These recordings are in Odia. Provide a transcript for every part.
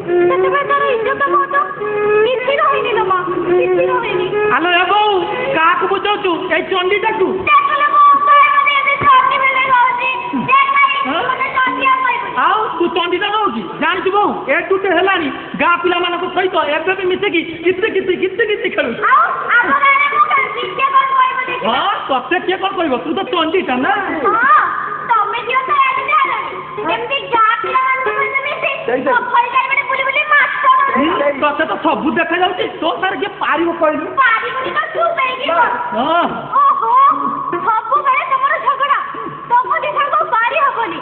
ସେତେବେଳେ ତାର ଇଜ୍ଜତ ବହୁତ କିଛି ରହିନି ଲୋ ମା, କିଛି ରହିନି। ଆଲୋ ଏ ବୋଉ କାହାକୁ ବୁଝଉଛୁ? ଏଇ ଚଣ୍ଡୀଟାକୁ। ଆଉ ତୁ ଚଣ୍ଡୀଟା ରହୁଛି ଜାଣିଛୁ ବୋଉ ଏଠୁଟେ ହେଲାଣି ଗାଁ ପିଲାମାନଙ୍କ ସହିତ ଏବେ ବି ମିଶିକି କିଛି ଖେଳୁଛୁ। ହଁ ତତେ କିଏ କଣ କହିବ? ତୁ ତ ଚଣ୍ଡୀଟା ନା। ତତେ ତ ସବୁ ଦେଖା ଯାଉଛି। ତୋ ସାର କିଏ ପାରିବ କହିଲୁ? ସବୁବେଳେ ତମର ଝଗଡା, ତମ ଦିଠାକୁ ପାରି ହବନି।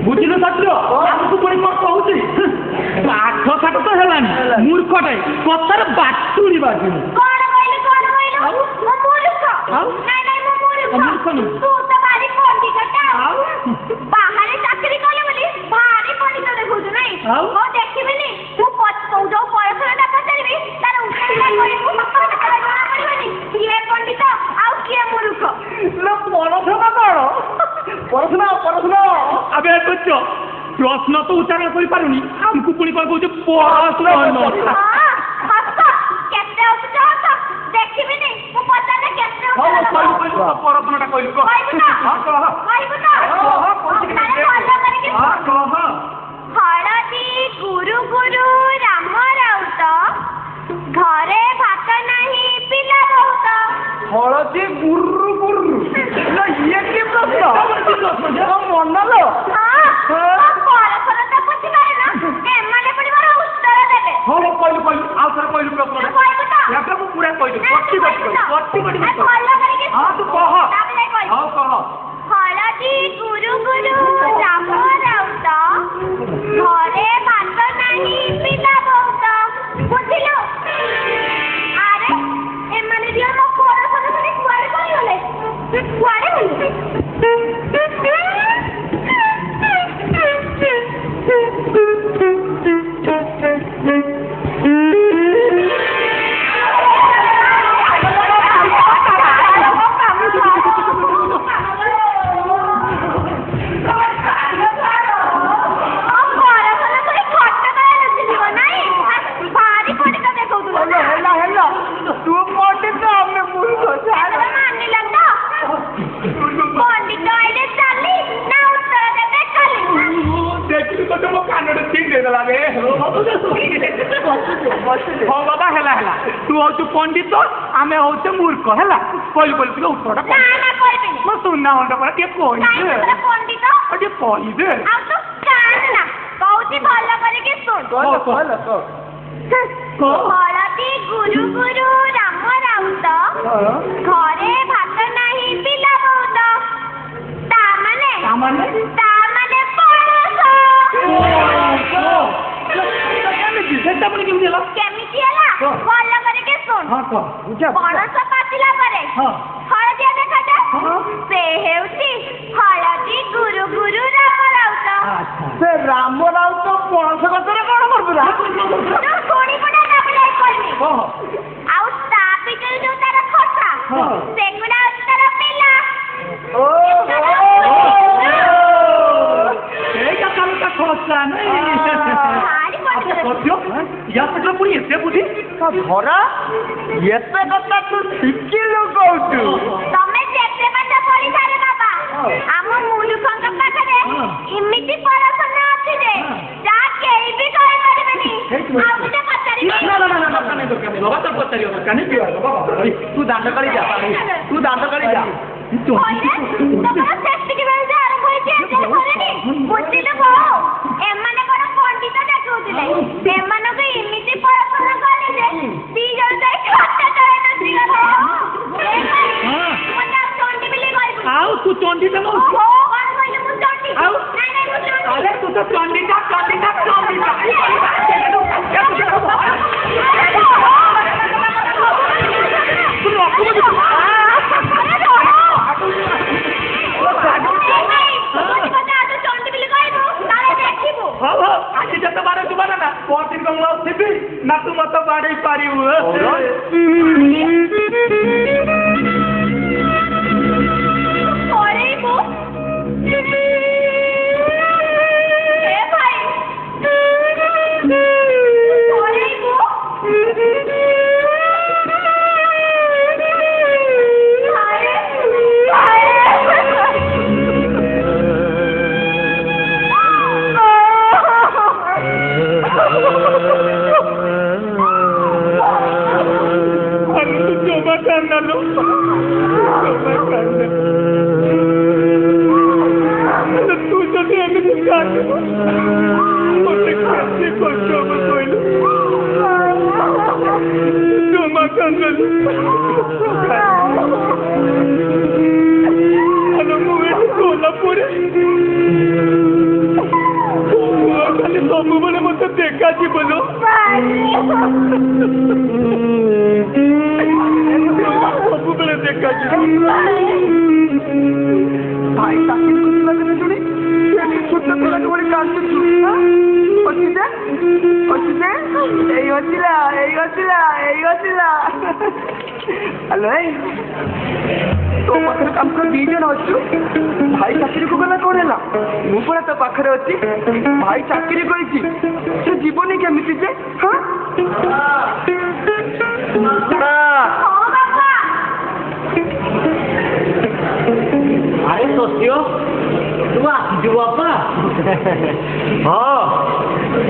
ବୁଝିଲୁ ଶାସ୍ତ୍ର ଆମକୁ ପୁଣି କଣ କହୁଛି? ପାଠ ସାଠ ତ ହେଲାନି ମୂର୍ଖଟେ କଥାରେ ବାଟୁଳି ବାଜୁନି। କଣ କହିଲୁ ମୁଁ ମୂର୍ଖ? ନାଇଁ ମୁଁ ମୂର୍ଖ ନୁହେଁ। ତୁ ତ ଭାରି ପଣ୍ଡିତଟା। ବାହାରେ ଚାକିରି କଲେ ବୋଲି ଭାରି ପଣ୍ଡିତ ଦେଖୁଛୁ ନାଇଁ? ମୁଁ ଦେଖିବିନି ମୁଁ ଯୋଉ ପରଶୁରାଟା ପଚାରିବି ତାର ଉତ୍ତର କହିବୁ ଜଣା ପଡିବନି କିଏ ପଣ୍ଡିତ ଆଉ କିଏ ମୂର୍ଖ। ପରଶୁନା କଣ? ପରଶୁନା ଆବେ ବୁଝ ପ୍ରଶ୍ନ ତ ଉଚ୍ଚାରଣ କରିପାରୁନି ଆମକୁ ପୁଣି କଣ କହୁଛୁ? କେତେ ଅସୁଛ ଦେଖିବିନି ମୁଁ ପଚାରେ କେତେ ପରଶୁନାଟା କହିଲୁ ହଳଦୀ ଗୁରୁ ଗୁରୁ ରାମ ରାଉତ, ଘରେ ଭାତ ନାହିଁ ପିଲା ବହୁତ। ହଳଦୀ ଗୁରୁ ଗୁରୁ ଇଏ କି ପ୍ରଶ୍ନ? ମନଲୋ ଏମାନେ ପୁଣି ମୋର ଉତ୍ତର ଦେବେ। ହଁ କହିଲୁ ଆଉ ଥରେ କହିଲୁ ପ୍ରଶ୍ନଟା। ମୁଁ ପୁରା କହିଲୁ ହଁ ତୁ କହ। ହଉ କହ। ହଳଦୀ ଗୁରୁ ଗୁରୁ ରାମ ରାଉତ, ଘରେ ଭାତ ନାହିଁ ପିଲା ବହୁତ। ବୁଝିଲୁ? ଆରେ ଏମାନେ ଦିଅ ମୋ ପରଶୁର ଶୁଣି କୁଆଡେ ଗଲେ? ହଁ ବାବା ହେଲା ତୁ ହଉଛୁ ପଣ୍ଡିତ ଆମେ ହଉଛୁ ମୂର୍ଖ ହେଲା। କହିଲୁ ଟିକେ ଉତ୍ତରଟା ମୋ ସୁନା ଅଣ୍ଡ ପରା ଟିକେ କହିଦେ ଟିକେ କହିଦେ। କହୁଛି ଭଲ କରିକି ଶୁଣ। ହଳଦୀ ଗୁରୁ ଗୁରୁ ରାମ ରାଉତ, ଘରେ ଭାତ ନାହିଁ ପିଲା ବହୁତ। ତା ମାନେ କେମିତି ହେଲା ଭଲ କରିକି ଶୁଣ। ପଣସ ପାଚିଲା ପରେ ହଳଦିଆ ଦେଖାଯାଏ, ସେ ହେଉଛି ହଳଦୀ ଗୁରୁ ଗୁରୁ ରାମ ରାଉତ। ସେ ରାମ ରାଉତ ପଣସ ଗଛରେ କଣ କରୁଥିଲା? ଆଉ ତା ଭିତରେ ଯୋଉ ତାର ଖସା ସେଗୁଡା ଅଛି ତାର ପିଲା। ପୁଣି ଏତେ ବୁଦ୍ଧି ଧରା ଏତେ କଥା ତୁ ଶିଖିଲୁ କହୁଛୁ? ତମେ ଯେତେ ପାଠ ପଢିସାରେ ବାବା ଆମ ମୂର୍ଖଙ୍କ ପାଖରେ ଏମିତି ପରଶୁନ ଅଛି ଯେ ଯାହା କେହି ବି କହିପାରିବେନି। ଆଉ ଗୋଟେ ପଚାରିବି? ତୁ ଦାଣ୍ଡ କାଳି ଯା। ଏମାନେ କଣ ପଣ୍ଡିତ ଦେଖଉଥିଲେ? ଏମାନଙ୍କୁ ଏମିତି ପରଶୁନ କଲି ଯେ ଦି ଜଣ ଯାଇ ଖାତା ତଳେ ନସିଗଲେ। ଆଉ ତୁ ଚଣ୍ଡୀ ଦେବ? ଆଉ ତୁ ତ ଚଣ୍ଡୀଟା ଆଜି ଯେତେ ବାର ଯିବାର ନା ପହଞ୍ଚିକି ମୁଁ ଆଉ ଥିବି ନା ତୁ ମତେ ବାଡେଇ ପାରିବୁ? ମୋତେ କେତେ କଷ୍ଟ ହବ କହିଲୁ ଜମା କାନ୍ଦନି ମୁଁ ଏଠି ଗଲା ପରେ ଖାଲି ସବୁବେଳେ ମତେ ଦେଖାଯିବ ଲୋ ସବୁବେଳେ ଦେଖାଯିବ ଭାଇ ଚାକିରି କରିବା ଦିନ ଶୁଣି ଛୋଟ ପିଲାକୁ ଗୋଟେ କାନ୍ଦୁଛୁ ଏଇ ଅଛିଲା ହ୍ୟାଲୋ ତୋ ପାଖରେ କାମ କରି 2 ଜଣ ଅଛୁ ଭାଇ ଚାକିରିକୁ ଗଲା କଣ ହେଲା ମୁଁ ପରା ତୋ ପାଖରେ ଅଛି ଭାଇ ଚାକିରି କରିଛି ସେ ଯିବନି କେମିତି ଯେ ଆରେ ସତ୍ୟ ତୁ ଆସିଛୁ ବାପା ହଁ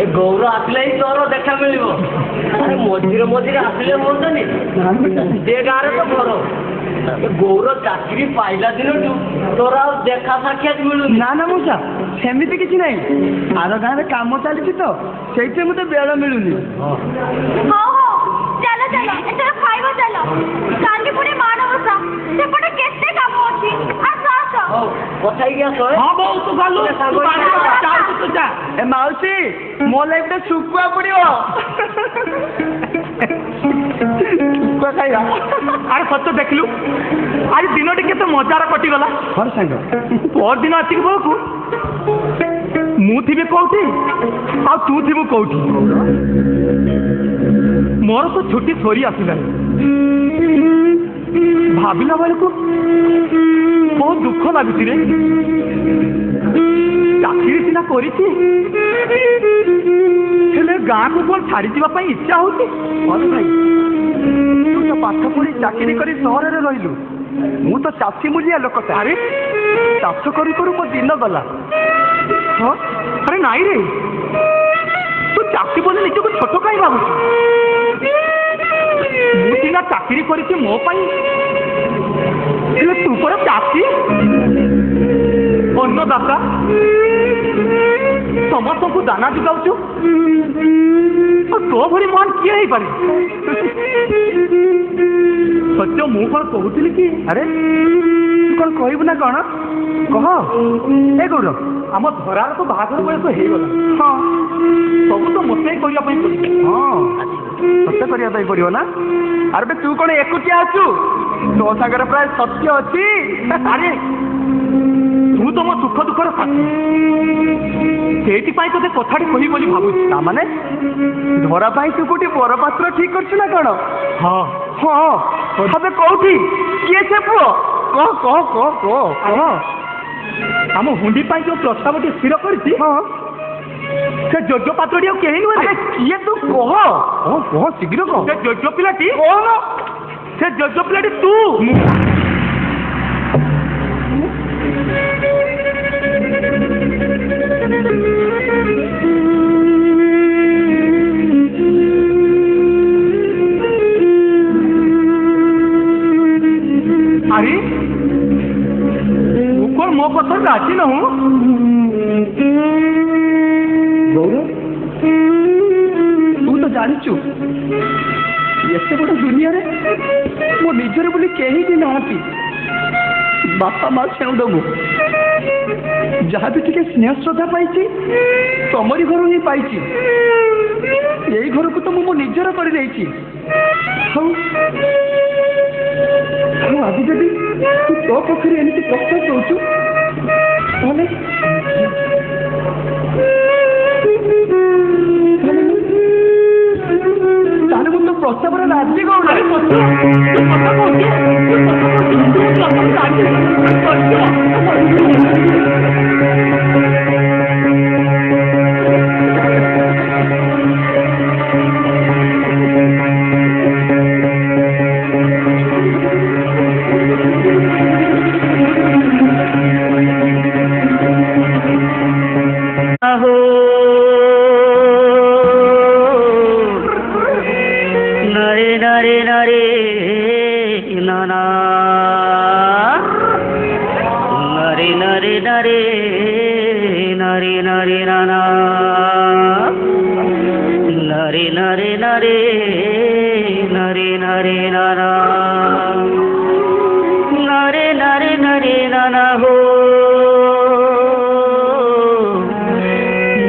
ଏ ଗୌର ଆସିଲେ ହିଁ ତୋର ଦେଖା ମିଳିବ ଆରେ ମଝିରେ ଆସିଲେ ହୁଅନ୍ତାନି ଯେ ଗାଁରେ ତ ଘର ଗୌର ଚାକିରି ପାଇଲା ଦିନଠୁ ତୋର ଆଉ ଦେଖା ସାକ୍ଷାତ ମିଳୁନି ନା ମଉସା ସେମିତି କିଛି ନାହିଁ ଆର ଗାଁରେ କାମ ଚାଲିଛି ତ ସେଇଥିରେ ମତେ ବେଳ ମିଳୁନି ଚାଲ ଏଥର ଖାଇବା ଚାଲ କାଲି ପୁଣି ମାଣବସା ସେପଟେ କେତେ କାମ ଅଛି କଥା ହେଇକି ଆସ ଏ ମାଉସୀ ମୋ ଲାଗି ଗୋଟେ ଶୁଖୁଆ ପଡିବ ଶୁଖୁଆ ଖାଇବା ଆରେ ସତ ଦେଖିଲୁ ଆଜି ଦିନଟି କେତେ ମଜାର କଟିଗଲା କଣ ସାଙ୍ଗ ପରଦିନ ଆସିକି ବୋଉକୁ ମୁଁ ଥିବି କୋଉଠି ଆଉ ତୁ ଥିବୁ କୋଉଠି ମୋର ତ ଛୁଟି ସରି ଆସିଲାଣି ଭାବିଲା ବେଳକୁ ବହୁତ ଦୁଃଖ ଲାଗୁଛି ରେ ଚାକିରି ସିନା କରିଛି ହେଲେ ଗାଁକୁ କଣ ଛାଡି ଯିବା ପାଇଁ ଇଚ୍ଛା ହଉଛି ଭାଇ ତୁ ତ ପାଠ ପଢି ଚାକିରି କରି ସହରରେ ରହିଲୁ ମୁଁ ତ ଚାଷୀ ମୂଲିଆ ଲୋକ ଆରେ ଚାଷ କରୁ କରୁ ମୋ ଦିନ ଗଲା ହଁ ଆରେ ନାଇଁ ରେ ତୁ ଚାଷୀ ବୋଲି ନିଜକୁ ଛୋଟ କାହିଁ ଭାବୁଛୁ ମୁଁ ସିନା ଚାକିରି କରିଛି ମୋ ପାଇଁ ହେଲେ ତୁ ପରା ଚାଷୀ ଅନ୍ନଦାତା ସମସ୍ତଙ୍କୁ ଦାନା ଯୋଗାଉଛୁ ତୋ ଭଳି ମହାନ କିଏ ହେଇପାରେ ସତ୍ୟ ମୁଁ କଣ କହୁଥିଲି କି ଆରେ ତୁ କଣ କହିବୁ ନା କଣ କହ ଏ ଗୌର ଆମ ଧରାର ତ ବାହାଘର ବୟସ ହେଇଗଲା ହଁ ସବୁ ତ ମୋତେ କରିବା ପାଇଁ ପଡିବ ହଁ ସତ୍ୟ କରିବା ପାଇଁ ପଡିବ ନା ଆରେ ତୁ କଣ ଏକୁଟିଆ ଅଛୁ ତୋ ସାଙ୍ଗରେ ପ୍ରାୟ ସତ୍ୟ ଅଛି ଆରେ ତୁ ତ ମୋ ସୁଖ ଦୁଃଖର ସାଥୀ ସେଇଥିପାଇଁ ତୋତେ କଥାଟି କହିବି ବୋଲି ଭାବୁଛି ତାମାନେ ଧରା ପାଇଁ ତୁ କୋଉଠି ବରପାତ୍ର ଠିକ କରୁଛୁ ନା କଣ ହଁ ହଁ ତବେ କୋଉଠି କିଏ ସେ ପୁଅ କହ ଆମ ହୁଣ୍ଡି ପାଇଁ ଯୋଉ ପ୍ରସ୍ତାବଟି ସ୍ଥିର କରିଛି ହଁ ସେ ଯୋଗ୍ୟ ପାତ୍ରଟି ଆଉ କେହି ନୁହେଁ କିଏ ତୁ କହ ଶୀଘ୍ର କହ ସେ ଯୋଗ୍ୟ ପିଲାଟି କଣ ସେ ଯୋଗ୍ୟ ପିଲାଟି ତୁ ଆରେ ତୁ କଣ ମୋ କଥା ରାଜି ନହୁଁ ଗୌର ତୁ ତ ଜାଣିଛୁ ଏତେ ବଡ଼ ଦୁନିଆରେ ମୋ ନିଜର ବୋଲି କେହି ବି ନାହାନ୍ତି ବାପା ମା ଛେଉଣ୍ଡବୁ ଯାହା ବି ଟିକେ ସ୍ନେହ ଶ୍ରଦ୍ଧା ପାଇଛି ତମରି ଘରୁ ହିଁ ପାଇଛି ଏଇ ଘରକୁ ତ ମୁଁ ମୋ ନିଜର କରିଦେଇଛି ହଉ ଆଜି ଯଦି ତୁ ତୋ ପକ୍ଷରେ ଏମିତି ପ୍ରସ୍ତାବ ଦଉଛୁ ତାହେଲେ ମୁଁ ତ ପ୍ରସ୍ତାବରେ ରାଜି କହୁନି নারে নারে নানা নারে নারে নারে নারে নারে নানা নারে নারে নারে নানা হো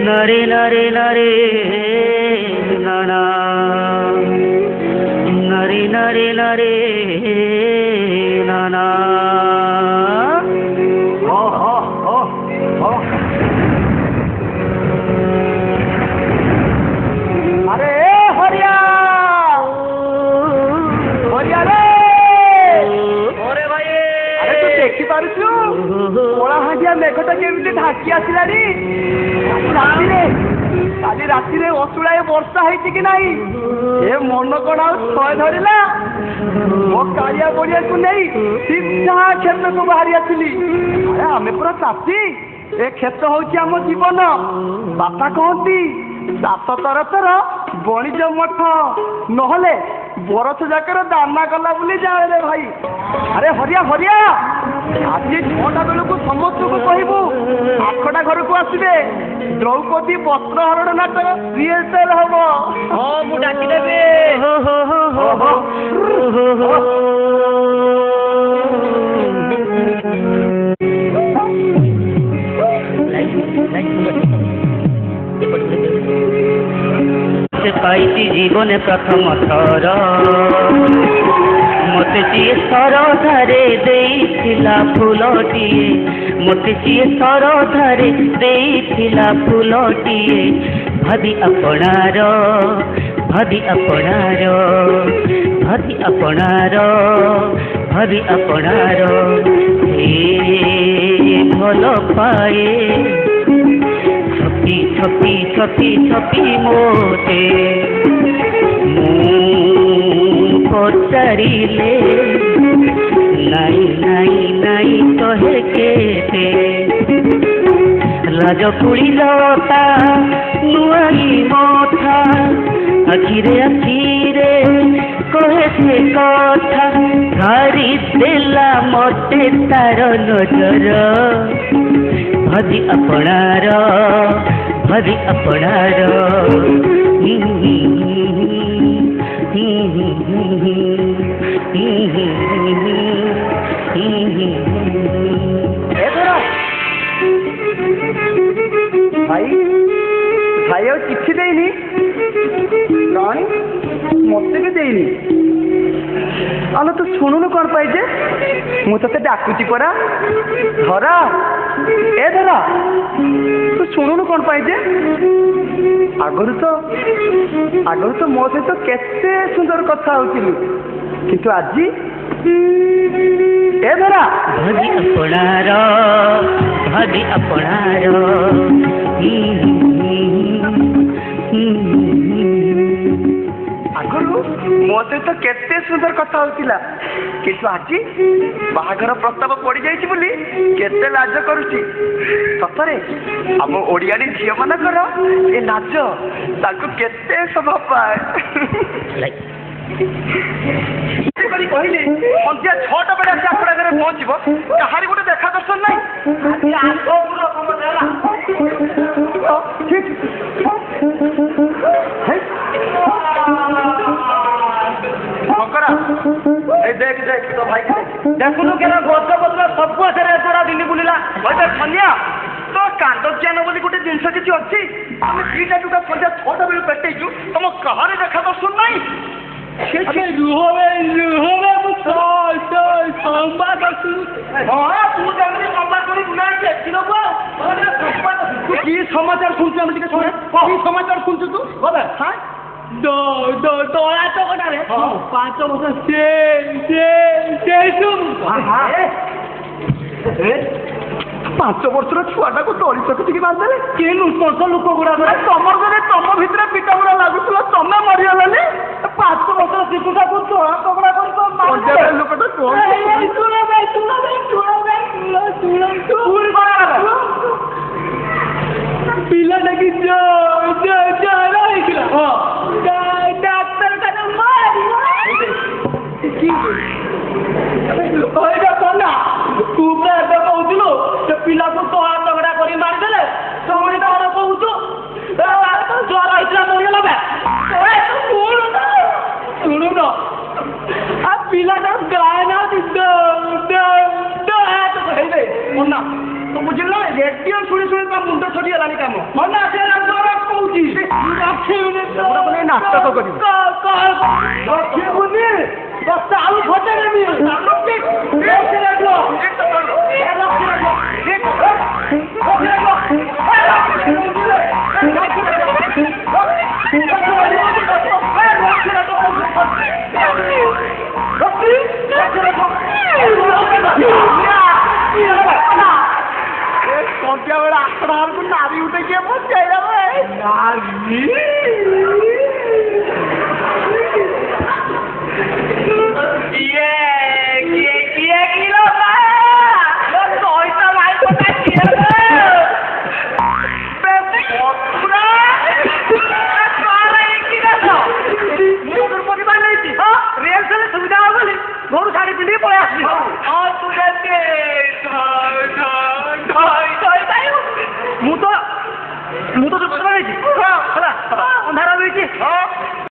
নারে নারে নারে নানা নারে নারে নারে নানা আরে হরিয়া হরিয়া রে ওরে ভাই আরে তু দেখি পারুছু কলা হাজিয়া মেঘটা কেমিতি ঢাকি আসিলানি কালি রাতিরে অସୁଳାଏ ବର୍ଷା ହେଇଛି କି ନାହିଁ ଏ ମନ କଣ ଆଉ ଛୟ ଧରିଲା ମୋ କାଳିଆ ପଡ଼ିଆକୁ ନେଇ ସିଧା କ୍ଷେତକୁ ବାହାରି ଆସିଲି ଆରେ ଆମେ ପୁରା ଚାଷୀ ଏ କ୍ଷେତ ହଉଛି ଆମ ଜୀବନ ବାପା କହନ୍ତି ଚାଷ ତରତର ବଣିଜ ମଠ ନହେଲେ ବରଷ ଯାକର ଦାନା ଗଲା ବୋଲି ଜାଣେ ଭାଇ ଆରେ ହରିଆ ହରିଆ ଆଜି 6ଟା ବେଳକୁ ସମସ୍ତଙ୍କୁ କହିବୁ ଆଖଟା ଘରକୁ ଆସିବେ ଦ୍ରୌପଦୀ ବସ୍ତ୍ରହରଣ ନାଟକ ରିହର୍ସାଲ ହବ ହଁ ମୁଁ ଡାକିଦେବି ପାଇଛି ଜୀବନ ପ୍ରଥମ ଥର ମୋତେ ଯିଏ ସରଧାରେ ଦେଇଥିଲା ଫୁଲଟିଏ ମୋତେ ଯିଏ ସରଧାରେ ଦେଇଥିଲା ଫୁଲଟିଏ ଭାବି ଆପଣାର ଭାବି ଆପଣାର ଭାବି ଆପଣାର ଭାବି ଆପଣାର ଏ ଭଲ ପାଏ ଛପି ଛପି ଛପି ଛପି ମୋଟେ ମୁଁ ପଚାରିଲେ ନାଇଁ ନାଇଁ ନାଇଁ କହେ କେତେ ରାଜକୁଳି ଲତା ନୁଆଇ ମଥା ଆଖିରେ ଆଖିରେ କହେ ସେ କଥା ଧରି ଦେଲା ମତେ ତାର ନଜର ଭାବି ଆପଣାର ଭାବି ଆପଣାର ଭାଇ ଭାଇ ଆଉ ଚିଠି ଦେଇନି କାହିଁ ମତେ ବି ଦେଇନି ଆଲୋ ତୁ ଶୁଣୁନୁ କ'ଣ ପାଇଁ ଯେ ମୁଁ ତତେ ଡାକୁଛି ପରା ଧରା ଏ ଧରା ତୁ ଶୁଣୁନୁ କ'ଣ ପାଇଁ ଯେ ଆଗରୁ ତ ମୋ ସହିତ କେତେ ସୁନ୍ଦର କଥା ହଉଥିଲୁ କିନ୍ତୁ ଆଜି ଏ ଧରା ଭାବି ଆପଣାର ଭାବି ଆପଣାର ଆଗରୁ ମୋ ସହିତ କେତେ ସୁନ୍ଦର କଥା ହଉଥିଲା କିନ୍ତୁ ଆଜି ବାହାଘର ପ୍ରସ୍ତାବ ପଡ଼ିଯାଇଛି ବୋଲି କେତେ ଲାଜ କରୁଛି ସତରେ ଆମ ଓଡ଼ିଆଣୀ ଝିଅ ମାନଙ୍କର ଏ ଲାଜ ତାଙ୍କୁ କେତେ ଶୋଭା ପାଏ କହିଲି ସନ୍ଧ୍ୟା 6ଟା ବେଳେ ଆସି ଆପଣଙ୍କ ଘରେ ପହଞ୍ଚିବ କାହାରି ଗୋଟେ ଦେଖା ଦର୍ଶନ ନାହିଁ ଶଙ୍କରା এই দেখ দেখ তো ভাই দেখুনু কেন গଛ ପତ୍ର ସବୁ ଆସରେ ଏଥର ଦିଲ୍ଲୀ ବୁଲିଲା ଭାଇ ସନ୍ଧ୍ୟା ତ କାଣ୍ଡ ଜ୍ଞାନ ବୋଲି ଗୋଟେ ଜିନିଷ କିଛି ଅଛି ଆମେ ଦିଟା ଟୁକା ସନ୍ଧ୍ୟା 6ଟା ବେଳୁ ପେଟେଇଛୁ ତମ କାହାରି ଦେଖା ଦର୍ଶନ ନାହିଁ ରୁହବେ ମୁଁ ସମ୍ବାଦ ହଁ ତୁ ଯେମିତି ସମ୍ବାଦ କରି ବୁଲାଇ ଦେଖି ନବୁ ତୁ କି ସମାଚାର ଶୁଣୁଛୁ ଆମେ ଟିକେ ଶୁଣେ କି ସମାଚାର ଶୁଣୁଛୁ ତୁ ବୋଲେ ହଁ ଦଳା ଚକଟାରେ 5 ବର୍ଷ ସେ 5 ବର୍ଷର ଛୁଆଟାକୁ ଦଳି ଚକଟିକି ମାରିଦେଲେ କିଏ ନୃଶଂସ ଲୋକ ଗୁଡ଼ାକ ତମର ଯଦି ତମ ଭିତରେ ପିଟା ଗୁଡ଼ା ଲାଗୁଥିଲା ତମେ ମରିଗଲାନି 5 ବର୍ଷର ଶିଶୁଟାକୁ ଦଳା ଚକଟା କରି ଲୋକଟା ପିଲାଟା କି ଜର ହେଇଥିଲା ଡାକ୍ତରଖାନା ତୁ ପୁରା ଏବେ କହୁଥିଲୁ ସେ ପିଲାକୁ ତଳା ଚକଟା କରି ମାରିଦେଲେ ତୋ ନା ତ ବୁଝିଲ ନା ରେଡିଓ ଶୁଣି ଶୁଣି ତା ମୁଣ୍ଡ ସରିଗଲାଣି କାମ ନା ସେ କହୁଛି ନାଟକ କରିବୁ ରଖିବୁନି ଆଳୁ ଭଜା ନେବି ସନ୍ଧ୍ୟା ବେଳେ ଆଠଟା ବେଳକୁ ନାରୀ ଉଠେଇକି